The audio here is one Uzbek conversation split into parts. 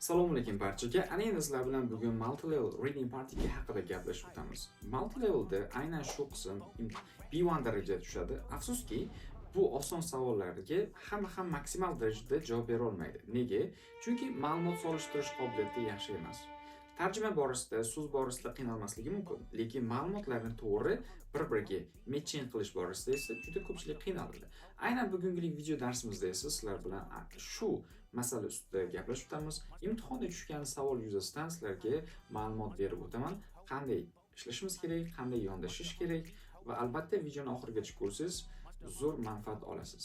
Assalomu alaykum barchaga. Ana endi sizlar bilan bugun multi-level reading partiga haqida gaplashib o'tamiz. Multi-levelda aynan shu qism B1 darajada tushadi. Afsuski, bu oson savollarga hamma ham maksimal darajada javob bera olmaydi. Nega? Chunki ma'lumot solishtirish qobiliyati yaxshi emas. Tarjima borasida, so'z borasida qiynalmasligi mumkin, lekin ma'lumotlarni to'g'ri bir-biriga matching qilish borasida esa juda ko'pchilik qiynaladi. Aynan bugungi video darsimizda esa sizlar bilan shu masala ustida gaplashib o'tamiz. Imtihonda tushgan savol yuzasidan sizlarga ma'lumot berib o'taman. Qanday ishlashimiz kerak, qanday yondashish kerak va albatta videoni oxirigacha ko'rsangiz zo'r manfaat olasiz.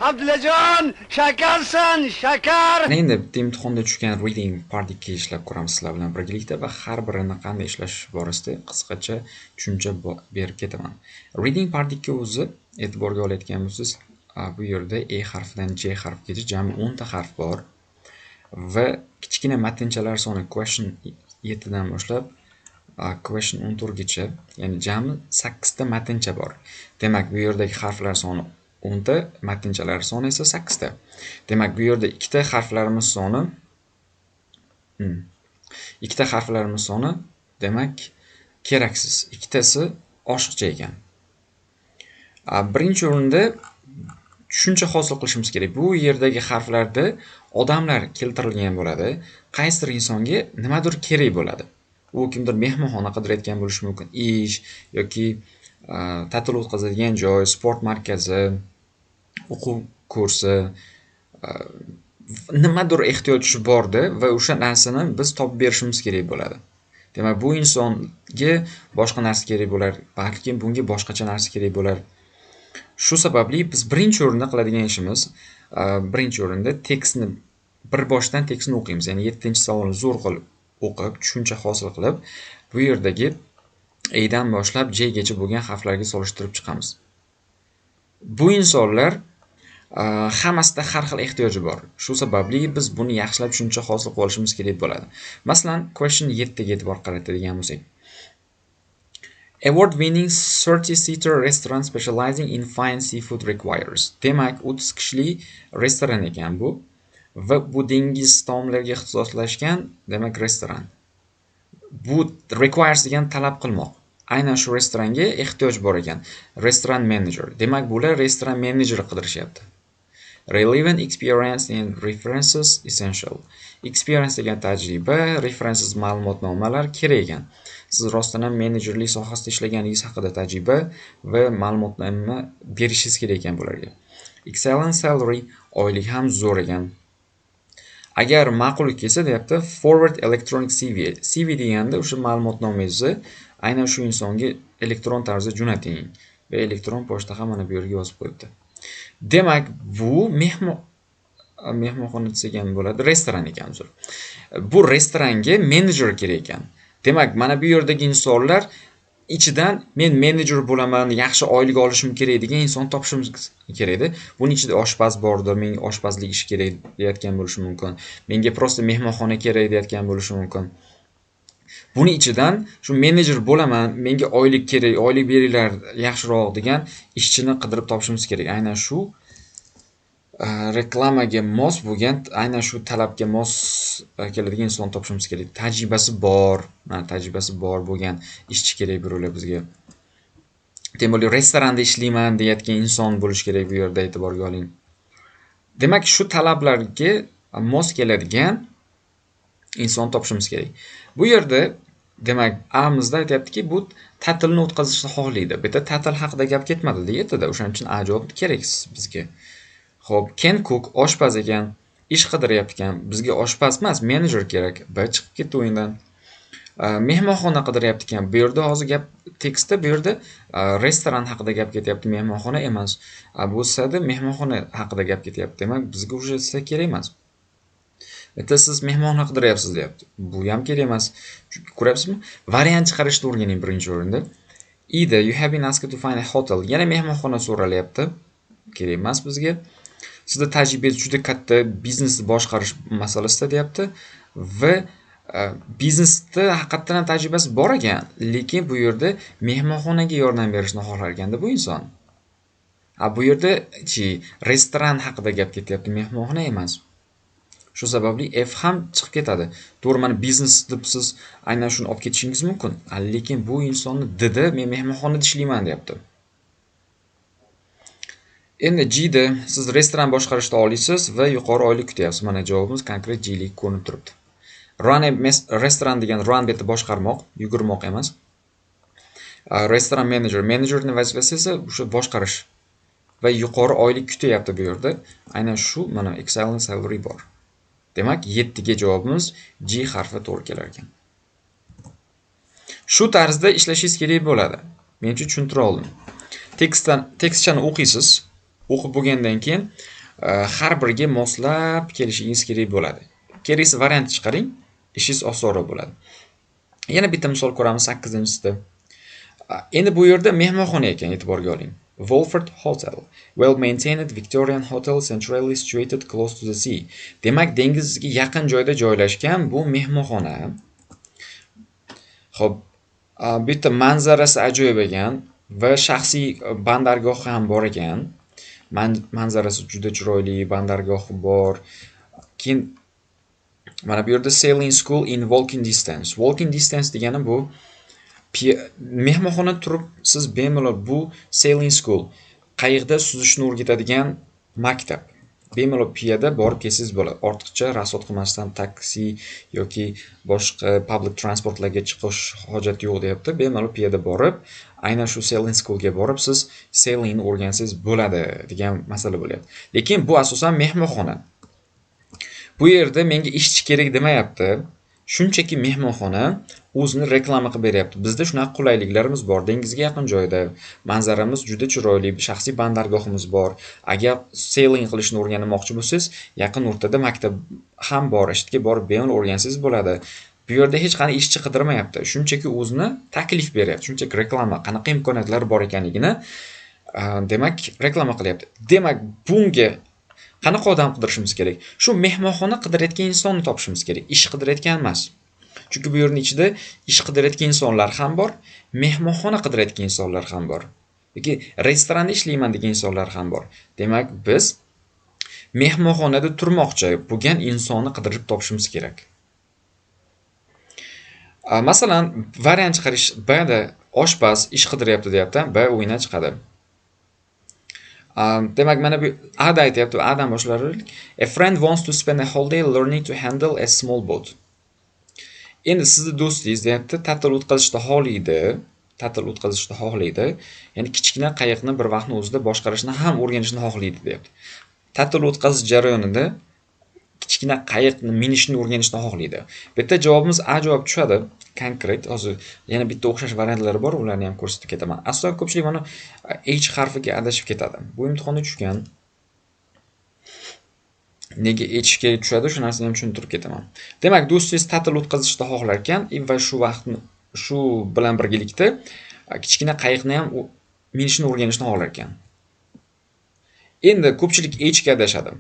Abdullajon, shakarsan, shakar. Endi bitta imtihonda tushgan reading partiga ishlab ko'ramiz sizlar bilan birgalikda va har birini qanday ishlash borasida qisqacha tushuncha berib ketaman. Reading partiga o'zi e'tiborga olayotgan bo'lsangiz, bu yerda E harfidan J harfigacha jami 10 ta harf bor va kichkina matnchalar soni question 7 dan boshlab question 14 gacha, ya'ni jami 8 ta matncha bor. Demak, bu yerdagi harflar soni 10 ta, matnchalar soni esa 8 ta. Demak, bu yerda ikkita harflarimiz soni demak keraksiz. Ikkitasi oshiqcha ekan. Birinchi o'rinda tushuncha hosil qilishimiz kerak. Bu yerdagi harflarda odamlar keltirilgan bo'ladi. Qaysidir insonga nimadir kerak bo'ladi. U kimdir mehmonxona qidirayotgan bo'lishi mumkin, ish yoki ta'til o'tkazadigan joy, sport markazi, o'quv kursi, nimadir ehtiyoji borda va o'sha narsani biz topib berishimiz kerak bo'ladi. Demak, bu insonga boshqa narsa kerak bo'lar, balki bunga boshqacha narsa kerak bo'lar. Shu sababli biz birinchi o'rinda qiladigan ishimiz, birinchi o'rinda tekstni bir boshdan tekstni o'qiymiz. Ya'ni 7-savolni zo'r qilib o'qib, tushuncha hosil qilib, bu yerdagi A dan boshlab J gacha bo'lgan harflarga solishtirib chiqamiz. Bu insonlar hammasida har xil ehtiyoji bor. Shu sababli biz buni yaxshilab tushuncha hosil qilib olishimiz kerak bo'ladi. Masalan, question 7 ga e'tibor qaratadigan bo'lsak. Award-winning 30-seater restaurant specializing in fine seafood requires. Demak, 30 kishili restoran ekan bu va bu dengiz taomlariga ixtisoslashgan, demak, restoran. Bu requires degan talab qilmoq. Aynan shu restoranga ehtiyoj bor ekan. Restaurant manager. Demak, bular restoran menejeri qidirishyapti. Relevant experience and references essential. Experience degan tajriba, references ma'lumotnomalar kerak ekan. Siz rostdan ham menejerlik sohasida ishlaganingiz haqida tajriba va ma'lumotnoma berishingiz kerak ekan bularga. Excellent salary, oylik ham zo'r ekan. Agar ma'qul kelsa, deyapti, forward electronic CV. CV deganda o'sha ma'lumotnomangizni aynan shu insonga elektron tarzda jo'nating va elektron pochtaga mana bu yerga yozib qo'yibdi. Demak, bu mehmonxona degan bo'ladi, restoran ekan uzr. Bu restoranga menejer kerak ekan. Demak, mana bu yerdagi insonlar ichidan men menejer bo'laman, yaxshi oylik olishim kerak degan inson topishimiz kerak-da. Buning ichida oshpaz bordir, menga oshpazlik ishi kerak deyotgan bo'lishi mumkin. Menga prosta mehmonxona kerak deyotgan bo'lishi mumkin. Buning ichidan shu menejer bo'laman, menga oylik kerak, oylik beringlar yaxshiroq degan ishchini qidirib topishimiz kerak. Aynan shu reklamaga mos bo'lgan, aynan shu talabga mos keladigan inson topishimiz kerak. Tajribasi bor bo'lgan ishchi kerak birovlar bizga. Demak, restoranda ishlayman deyotgan inson bo'lish kerak bu yerda, e'tiborga oling. Demak, shu talablarga mos keladigan inson topishimiz kerak. Bu yerda demak, A'mizda aytayaptiki, bu ta'tilni o'tkazishni xohlaydi. Bu yerda ta'til haqida gap ketmadi deyapti-da, o'shaning uchun A javob kerak bizga. Xo'p, Ken Cook oshpaz ekan, ish qidiryapti ekan. Bizga oshpaz emas, menejer kerak. B chiqib ketdi o'yindan. Mehmonxona qidiryapti ekan. Bu yerda hozir gap tekstda bu yerda restoran haqida gap ketyapti, mehmonxona emas. Bu sizda mehmonxona haqida gap ketyapti. Demak, bizga o'sha kerak emas. Bitta siz mehmonxona qidiryapsiz deyapti. Bu ham kerak emas. Ko'ryapsizmi? Variant chiqarishni o'rganing birinchi o'rinda. Either you have been asked to find a hotel. Yana mehmonxona so'ralyapti. Kerak emas bizga. Sizda tajribangiz juda katta, biznesni boshqarish masalasida deyapti va biznesda haqiqatan tajribasi bor ekan, lekin bu yerda mehmonxonaga yordam berishni xohlar ekanda bu inson. Bu yerda restoran haqida gap ketyapti, mehmonxona emas. Shu sababli F ham chiqib ketadi. To'g'ri, mana biznes deb siz aynan shuni olib ketishingiz mumkin. Lekin bu insonni didi men mehmonxonada ishlayman deyapti. Endi G da siz restoran boshqarishni olasiz va yuqori oylik kutyapsiz. Mana javobimiz konkret G lik ko'rinib turibdi. Run restoran degan run betni boshqarmoq, yugurmoq emas. Restoran menejerning vazifasi esa o'sha boshqarish va yuqori oylik kutyapti bu yerda. Aynan shu mana excellent salary bor. Demak, 7 ga javobimiz G harfi to'g'ri kelar ekan. Shu tarzda ishlashingiz kerak bo'ladi. Menimcha tushuntira oldim. Tekstchani o'qiysiz. O'qib bo'lgandan keyin har biriga moslab kelishingiz kerak bo'ladi. Keraksa variant chiqaring, ishingiz osonroq bo'ladi. Yana bitta misol ko'ramiz 8-sida. Endi bu yerda mehmonxona ekan, e'tiborga oling. Wolford Hotel, well maintained Victorian hotel centrally situated close to the sea. Demak, dengizga yaqin joyda joylashgan bu mehmonxona. Xo'p, bitta manzarasi ajoyib ekan va shaxsiy bandargoh ham bor ekan. Manzarasi juda chiroyli, bandargohi bor. Keyin mana bu yerda sailing school in walking distance. Walking distance degani bu mehmonxona turib siz bemalol bu sailing school, qayiqda suzishni o'rgatadigan maktab. Bemalol piyoda borib kelsangiz bo'ladi. Ortiqcha rasod qilmasdan taksi yoki boshqa public transportlarga chiqish hojat yo'q deyapti. Bemalol piyoda borib, aynan shu sailing schoolga borib siz sailingni o'rgansangiz bo'ladi degan masala bo'lyapti. Lekin bu asosan mehmonxona. Bu yerda menga ishchi kerak demayapti. Shunchaki mehmonxona o'zini reklama qilib beryapti. Bizda shunaqa qulayliklarimiz bor. Dengizga yaqin joyda, manzaramiz juda chiroyli, shaxsiy bandargohimiz bor. Agar sailing qilishni o'rganmoqchi bo'lsangiz, yaqin o'rtada maktab ham bor. Ishga borib bemalol o'rgansangiz bo'ladi. Bu yerda hech qanday ishchi qidirmayapti. Shunchaki o'zini taklif beryapti. Shunchaki reklama, qanaqa imkoniyatlar bor ekanligini, demak, reklama qilyapti. Demak, bunga qanaqa odam qidirishimiz kerak? Shu mehmonxona qidirayotgan insonni topishimiz kerak. Ish qidirayotgan emas. Chunki bu yerning ichida ish qidirayotgan insonlar ham bor, mehmonxona qidirayotgan insonlar ham bor. Yoki restoranda ishlayman degan insonlar ham bor. Demak, biz mehmonxonada turmoqchi bo'lgan insonni qidirib topishimiz kerak. Masalan, variant chiqarish B'da oshpaz ish qidiryapti deyapti, B o'yindan chiqadi. Demak, mana bu A'da aytayapti, A'dan boshlaylik. A friend wants to spend a whole day learning to handle a small boat. Endi sizni do'stingiz deyapti, ta'til o'tkazishni xohlaydi. Ya'ni kichkina qayiqni bir vaqtning o'zida boshqarishni ham o'rganishni xohlaydi deyapti. Ta'til o'tkazish jarayonida kichkina qayiqni minishni o'rganishni xohlaydi. Bu yerda javobimiz A javob tushadi. Konkret, hozir yana bitta o'xshash variantlari bor, ularni ham ko'rsatib ketaman. Aslida ko'pchilik mana H harfiga adashib ketadi. Bu imtihonda tushgan. Nega H'ga tushadi, shu narsani ham tushuntirib ketaman. Demak, do'stingiz ta'til o'tkazishni xohlar ekan va shu bilan birgalikda kichkina qayiqni ham minishni o'rganishni xohlar ekan. Endi ko'pchilik H'ga adashadi.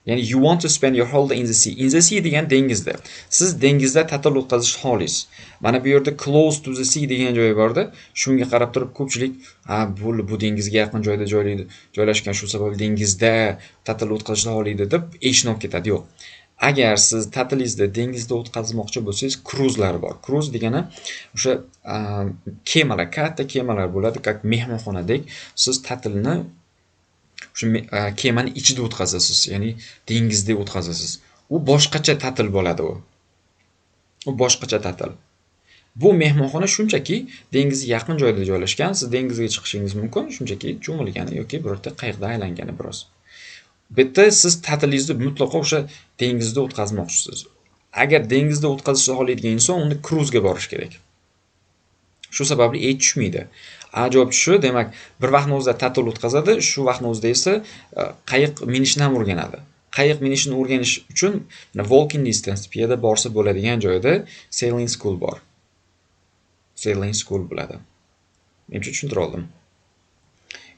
Ya'ni you want to spend your whole day in the sea. In the sea degan dengizda. Siz dengizda ta'til o'tkazishni xohlaysiz. Mana bu yerda close to the sea degan joy borda. Shunga qarab turib ko'pchilik bu dengizga yaqin joyda joylashgan, shu sababli dengizda ta'til o'tkazishni xohlaydi deb H'ni olib ketadi. Yo'q. Agar siz ta'tilingizni dengizda o'tkazmoqchi bo'lsangiz, kruzlar bor. Kruz degani o'sha kemalar, katta kemalar bo'ladi, как mehmonxonadek. Siz ta'tilni shu kemani ichida o'tkazasiz, ya'ni dengizda o'tkazasiz. U boshqacha ta'til bo'ladi u. U boshqacha ta'til. Bu mehmonxona shunchaki dengizga yaqin joyda joylashgan, siz dengizga chiqishingiz mumkin, shunchaki cho'milgani yoki birorta qayiqda aylangani biroz. Bu yerda siz ta'tilingizni mutlaqo o'sha dengizda o'tkazmoqchisiz. Agar dengizda o'tkazishni xohlaydigan inson unda kruzga borish kerak. Shu sababli tushmaydi. A javob tushishi, demak, bir vaqtning o'zida ta'til o'tkazadi, shu vaqtning o'zida esa qayiq minishni ham o'rganadi. Qayiq minishni o'rganish uchun walking distance, piyoda borsa bo'ladigan joyda sailing school bor. Sailing school bo'ladi. Menimcha tushuntira oldim.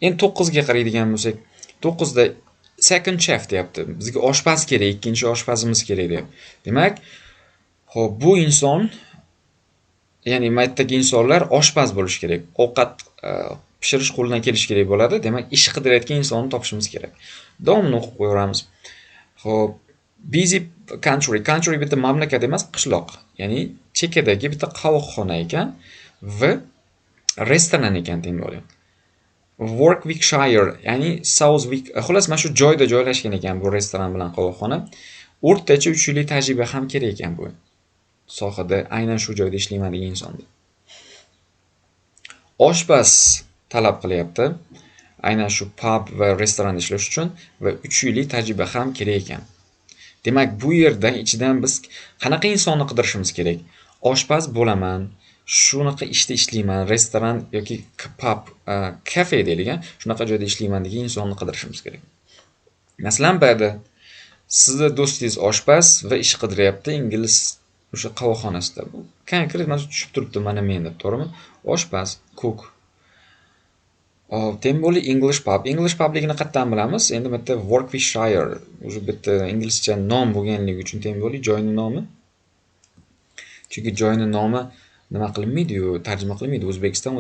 Endi 9 ga qaraydigan bo'lsak, 9 da second chef deyapti. Bizga oshpaz kerak, ikkinchi oshpazimiz kerak deyapti. Demak, xo'p, bu inson, ya'ni maytdagi insonlar oshpaz bo'lishi kerak. Ovqat pishirish qo'lidan kelishi kerak bo'ladi. Demak, ish qidirayotgan insonni topishimiz kerak. Davomini o'qib qo'yamiz. Xo'p, Busy country. Country bitta mamlakat emas, qishloq. Ya'ni chekkadagi bitta qovoqxona ekan va restoran ekan deb bo'lyapti. Warwickshire, ya'ni Southwick, xullas mana shu joyda joylashgan ekan bu restoran bilan qovoqxona. O'rtacha 3 yillik tajriba ham kerak ekan bu sohada, aynan shu joyda ishlayman degan insonga. Oshpaz talab qilyapti. Aynan shu pub va restoranda ishlash uchun va 3 yillik tajriba ham kerak ekan. Demak, bu yerda ichidan biz qanaqa insonni qidirishimiz kerak? Oshpaz bo'laman, shunaqa ishda ishlayman, restoran yoki pub, kafe deylik, shunaqa joyda ishlayman degan insonni qidirishimiz kerak. Masalan, ba'da sizni do'stingiz oshpaz va ish qidiryapti ingliz o'sha qovoqxonasida. Bu konkret mana tushib turibdi mana men deb, to'g'rimi? Oshpaz, cook. Temboli English pub. English publigini qayerdan bilamiz? Endi bitta Warwickshire, o'sha bitta inglizcha nom bo'lganligi uchun temboli joyning nomi. Chunki joyning nomi nima qilinmaydi-yu, tarjima qilinmaydi. O'zbekiston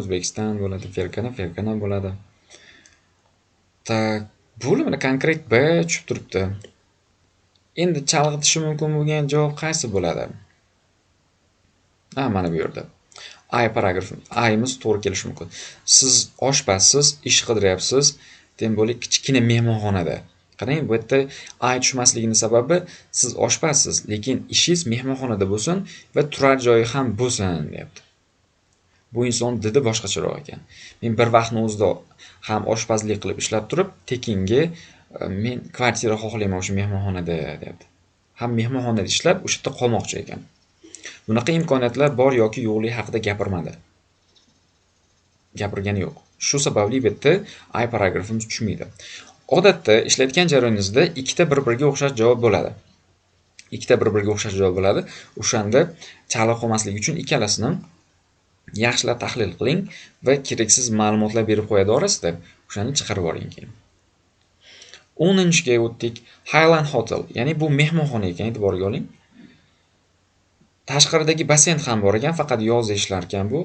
bo'ladi, Fergana bo'ladi. Tak, bu mana konkret B tushib turibdi. Endi chalg'itishi mumkin bo'lgan javob qaysi bo'ladi? Mana bu yerda. I paragrafi. I'miz to'g'ri kelishi mumkin. Siz oshpazsiz, ish qidiryapsiz, temboli kichkina mehmonxonada. Qarang, bu yerda I tushmasligining sababi siz oshpazsiz, lekin ishingiz mehmonxonada bo'lsin va turar joyi ham bo'lsin, deyapti. Bu inson didi boshqacharoq ekan. Men bir vaqtning o'zida ham oshpazlik qilib ishlab turib, tekinga men kvartira xohlayman o'sha mehmonxonada, deyapti. Ham mehmonxonada ishlab, o'sha yerda qolmoqchi ekan. Bunaqa imkoniyatlar bor yoki yo'qligi haqida gapirmadi. Gapirgani yo'q. Shu sababli bu yerda I paragrafimiz tushmaydi. Odatda ishlayotgan jarayoningizda ikkita bir-biriga o'xshash javob bo'ladi. Ikkita bir-biriga o'xshash javob bo'ladi. O'shanda chala qolmasligi uchun ikkalasini yaxshilab tahlil qiling va keraksiz ma'lumotlar berib qo'yadi orasida, o'shani chiqarib oling keyin. 10-ga o'tdik. Highland Hotel, ya'ni bu mehmonxona ekan, e'tiborga oling. Tashqaridagi basseyn ham bor ekan, faqat yozda ishlar ekan bu.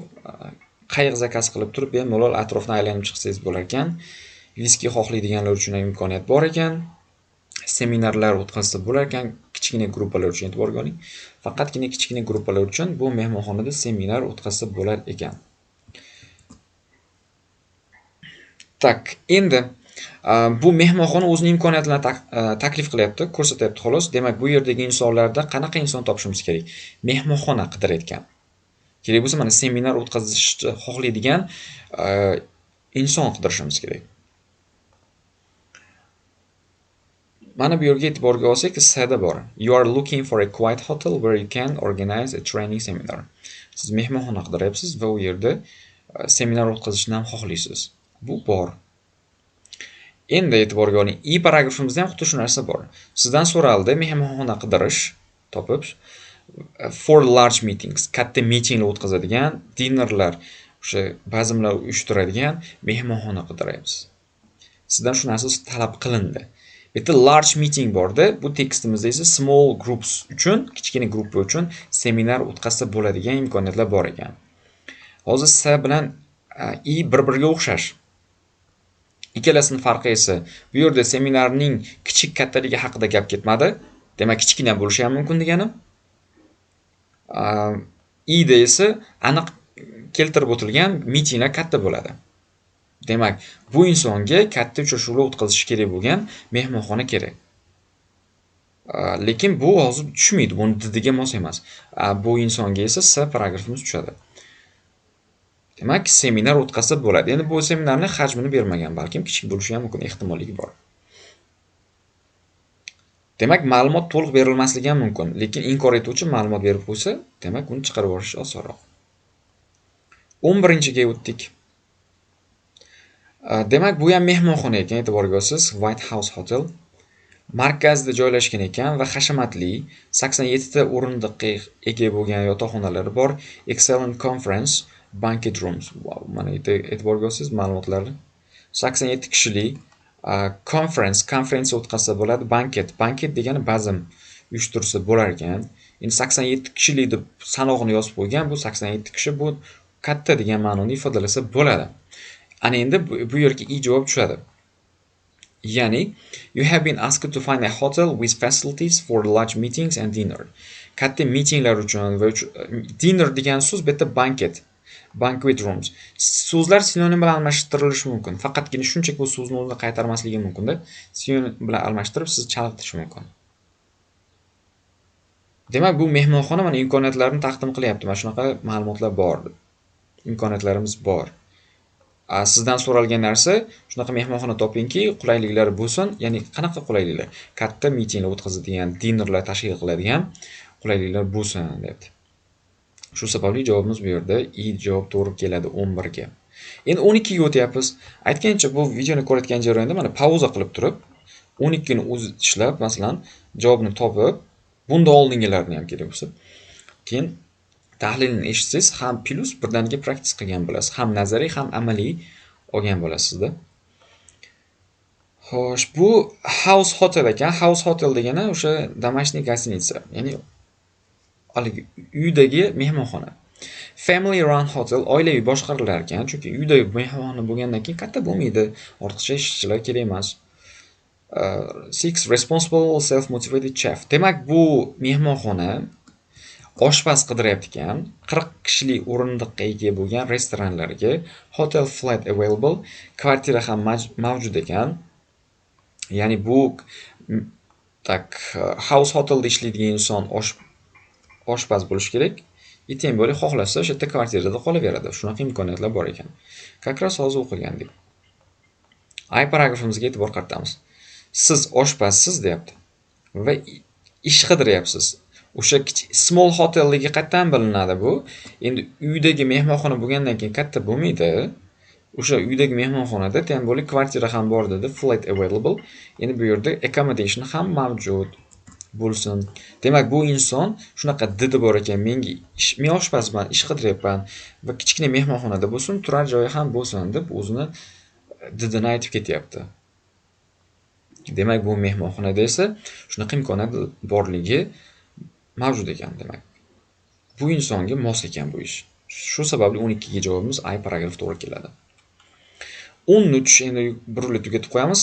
Qayiq zakaz qilib turib, bemalol atrofni aylanib chiqsangiz bo'lar ekan. Viski xohlaydiganlar uchun ham imkoniyat bor ekan. Seminarlar o'tkazsa bo'lar ekan, kichkina gruppalar uchun, e'tiborga oling. Faqatgina kichkina gruppalar uchun bu mehmonxonada seminar o'tkazsa bo'lar ekan. Tak, endi bu mehmonxona o'zining imkoniyatlarini taklif qilyapti, ko'rsatyapti xolos. Demak, bu yerdagi insonlarda qanaqa inson topishimiz kerak? Mehmonxona qidirayotgan. Kerak bo'lsa, mana seminar o'tkazishni xohlaydigan inson qidirishimiz kerak. Mana bu yerga e'tiborga olsak, sada bor. You are looking for a quiet hotel where you can organize a training seminar. Siz mehmonxona qidiryapsiz va u yerda seminar o'tkazishni ham xohlaysiz. Bu bor. Endi e'tiborga oling, I paragrafimizda ham xuddi shu narsa bor. Sizdan so'raldi mehmonxona qidirish topib for large meetings, katta mitinglar o'tkazadigan, dinnerlar, o'sha bazmlar uyushtiradigan mehmonxona qidiryapsiz. Sizdan shu narsa talab qilindi. Bitta large meeting borda, bu tekstimizda esa small groups uchun, kichkina gruppa uchun seminar o'tkazsa bo'ladigan imkoniyatlar bor ekan. Hozir S bilan I bir-biriga o'xshash. Ikkalasining farqi esa bu yerda seminarning kichik kattaligi haqida gap ketmadi. Demak, kichkina bo'lishi ham mumkin deganim. I da esa aniq keltirib o'tilgan mitinglar katta bo'ladi. Demak, bu insonga katta uchrashuvlar o'tkazish kerak bo'lgan mehmonxona kerak. Lekin bu hozir tushmaydi, buni didiga mos emas. Bu insonga esa S paragrafimiz tushadi. Demak, seminar o'tkazsa bo'ladi. Endi bu seminarning hajmini bermagan, balkim kichik bo'lishi ham mumkin, ehtimolligi bor. Demak, ma'lumot to'liq berilmasligi ham mumkin, lekin inkor etuvchi ma'lumot berib qo'ysa, demak, uni chiqarib olish osonroq. 11-ga o'tdik. Demak, bu ham mehmonxona ekan, e'tiborga olsangiz, White House Hotel. Markazda joylashgan ekan va hashamatli 87 ta o'rindiqqa ega bo'lgan yotoqxonalari bor. Excellent conference banquet rooms. Wow, mana e'tiborga olsangiz ma'lumotlarni. 87 kishilik conference o'tkazsa bo'ladi, banquet degani bazm uyushtirsa bo'lar ekan. Endi 87 kishilik deb sanog'ini yozib qo'ygan, bu 87 kishi bu katta degan ma'noni ifodalasa bo'ladi. Ana endi bu yerga I javob tushadi. Ya'ni, you have been asked to find a hotel with facilities for large meetings and dinner. Katta mitinglar uchun va dinner degan so'z bu yerda banquet rooms. So'zlar sinonim bilan almashtirilishi mumkin. Faqatgina shunchaki bu so'zni o'zini qaytarmasligi mumkinda. Sinonim bilan almashtirib siz chalg'itish mumkin. Demak, bu mehmonxona mana imkoniyatlarini taqdim qilyapti. Mana shunaqa ma'lumotlar bor. Imkoniyatlarimiz bor. Sizdan so'ralgan narsa shunaqa mehmonxona topingki, qulayliklari bo'lsin. Ya'ni qanaqa qulayliklar? Katta mitinglar o'tkazadigan, dinnerlar tashkil qiladigan qulayliklar bo'lsin, deyapti. Shu sababli javobimiz bu yerda I javob to'g'ri keladi 11 ga. Endi 12 ga o'tyapmiz. Aytgancha bu videoni ko'rayotgan jarayonda mana pauza qilib turib, 12 ni o'zi ishlab, masalan, javobni topib, bunda oldingilarni ham kerak bo'lsa, keyin tahlilni eshitsangiz ham plus birdaniga praktis qilgan bo'lasiz, ham nazariy, ham amaliy olgan bo'lasizda. Xo'sh, bu house hotel ekan. House hotel degani o'sha домашний гостиница, ya'ni uydagi mehmonxona. Family run hotel oilaviy boshqarilar ekan, chunki uydagi mehmonxona bo'lgandan keyin katta bo'lmaydi, ortiqcha ishchilar kerak emas. 6 responsible self-motivated chef. Demak, bu mehmonxona oshpaz qidiryapti ekan. 40 kishilik o'rindiqqa ega bo'lgan restoranlarga hotel flat available, kvartira ham mavjud ekan. Ya'ni bu house hotelda ishlaydigan inson oshpaz bo'lishi kerak. Teng bo'lib xohlasa o'sha yerda kvartirada qolaveradi. Shunaqa imkoniyatlar bor ekan. Как раз hozir o'qigandik. Ay paragrafimizga e'tibor qaratamiz. Siz oshpazsiz deyapti va ish qidiryapsiz. O'sha small hotelligi qayerdan bilinadi bu? Endi uydagi mehmonxona bo'lgandan keyin katta bo'lmaydi. O'sha uydagi mehmonxonada teng bo'lib kvartira ham bor dedi, flat available. Endi bu yerda accommodation ham mavjud bo'lsin. Demak, bu inson shunaqa didi bor ekan, men oshpazman, ish qidiryapman va kichkina mehmonxonada bo'lsin, turar joyi ham bo'lsin deb o'zini didini aytib ketyapti. Demak, bu mehmonxonada esa shunaqa imkoniyat borligi mavjud ekan demak. Bu insonga mos ekan bu ish. Shu sababli 12 ga javobimiz A paragraf to'g'ri keladi. 13 endi burilib tugatib qo'yamiz.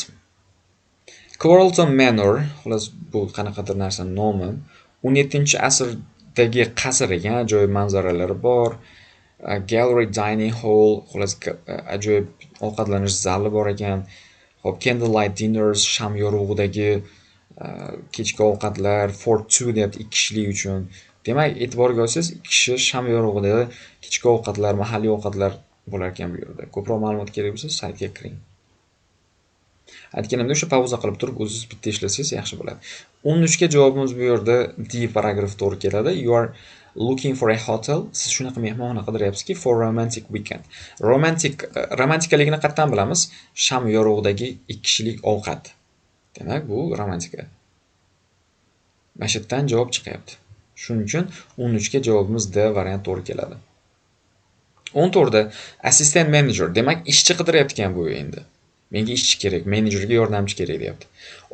Quarlton Manor, xolos bu qanaqadir narsa nomi, 17-asrdagi qasr ekan, ajoyib manzaralari bor. Gallery dining hall, xolos ajoyib ovqatlanish zali bor ekan. Hop, candlelight dinners, sham yorug'idagi kechki ovqatlar, for two deyapti, 2 kishilik uchun. Demak, e'tiborga olsangiz, 2 kishi sham yorug'ida kechki ovqatlar, mahalliy ovqatlar bo'lar ekan bu yerda. Ko'proq ma'lumot kerak bo'lsa, saytga kiring. Aytganimdek, o'sha pauza qilib turib, o'zingiz bitta ishlasangiz yaxshi bo'ladi. 13 ga javobimiz bu yerda D paragraf to'g'ri keladi. You are looking for a hotel. Siz shunaqa mehmonxona qidiryapsizki, for romantic weekend. Romantikaligini qayerdan bilamiz? Sham yorug'idagi 2 kishilik ovqat. Demak, bu romantika. Mana shu yerdan javob chiqyapti. Shuning uchun 13 ga javobimiz D variant to'g'ri keladi. 14 da assistant manager, demak ishchi qidiryapti ekan bu endi. Menga ishchi kerak, menejerga yordamchi kerak deyapti.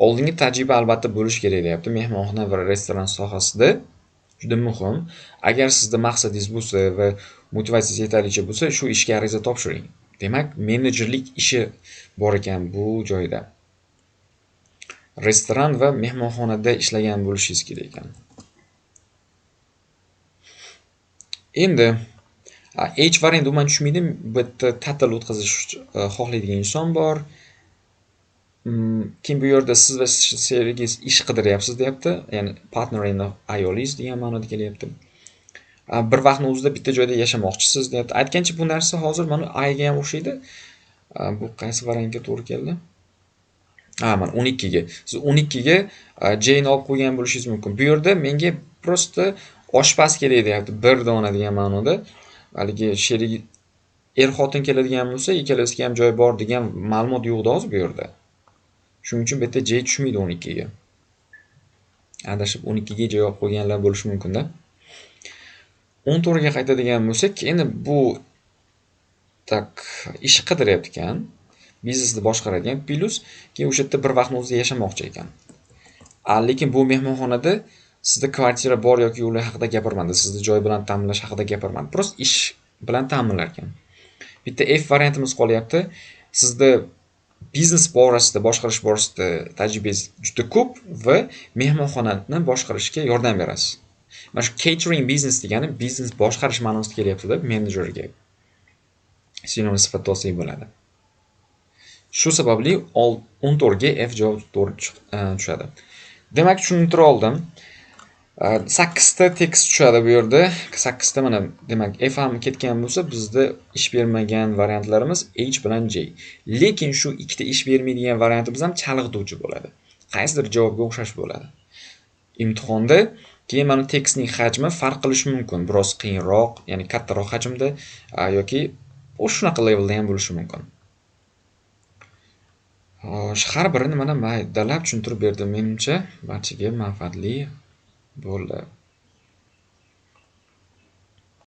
Oldingi tajriba albatta bo'lish kerak deyapti. Mehmonxona va restoran sohasida juda muhim. Agar sizda maqsadingiz bo'lsa va motivatsiyangiz yetarlicha bo'lsa, shu ishga ariza topshiring. Demak, menejerlik ishi bor ekan bu joyda. Restoran va mehmonxonada ishlagan bo'lishingiz kerak ekan. Endi H variant umuman tushmaydi. Bu yerda ta'til o'tkazish xohlaydigan inson bor. Kim bu yerda siz va sherigingiz ish qidiryapsiz deyapti. Ya'ni partner and ayolingiz degan ma'noda kelyapti. Bir vaqtning o'zida bitta joyda yashamoqchisiz deyapti. Aytgancha bu narsa hozir mana A ga ham o'xshaydi. Bu qaysi variantga to'g'ri keldi? Mana 12 ga. Siz 12 ga J ni olib qo'ygan bo'lishingiz mumkin. Bu yerda menga prosta oshpaz kerak deyapti, bir dona degan ma'noda. Haligi sherigi xotin keladigan bo'lsa, ikkalasiga ham joy bor degan ma'lumot yo'q hozir bu yerda. Shuning uchun bu yerda J tushmaydi 12 ga. Adashib 12 ga javob qo'yganlar bo'lishi mumkin-da. 14 ga qaytadigan bo'lsak, endi bu ish qidiryapti ekan, biznesni boshqaradigan, plus keyin o'sha yerda bir vaqtning o'zida yashamoqchi ekan. Lekin bu mehmonxonada sizda kvartira bor yoki yo'q haqida gapirmadi, sizni joy bilan ta'minlash haqida gapirmadi. Prosta ish bilan ta'minlar ekan. Bitta F variantimiz qolyapti. Sizda biznes borasida, boshqarish borasida tajribangiz juda ko'p va mehmonxonani boshqarishga yordam berasiz. Mana shu catering business degani biznes boshqarish ma'nosida kelyapti-da, menejerga. Sinonim sifatida olsak bo'ladi. Shu sababli 14 ga F javobi to'g'ri tushadi. Demak, tushuntira oldim. 8 ta tekst tushadi bu yerda. 8 ta mana, demak, F ham ketgan bo'lsa, bizda ish bermagan variantlarimiz H bilan J. Lekin shu ikkita ish bermaydigan variantimiz ham chalg'ituvchi bo'ladi. Qaysidir javobga o'xshash bo'ladi. Imtihonda keyin mana tekstning hajmi farq qilishi mumkin. Biroz qiyinroq, ya'ni kattaroq hajmda yoki shunaqa levelda ham bo'lishi mumkin. Har birini mana maydalab tushuntirib berdim. Menimcha barchaga manfaatli bo'ldi.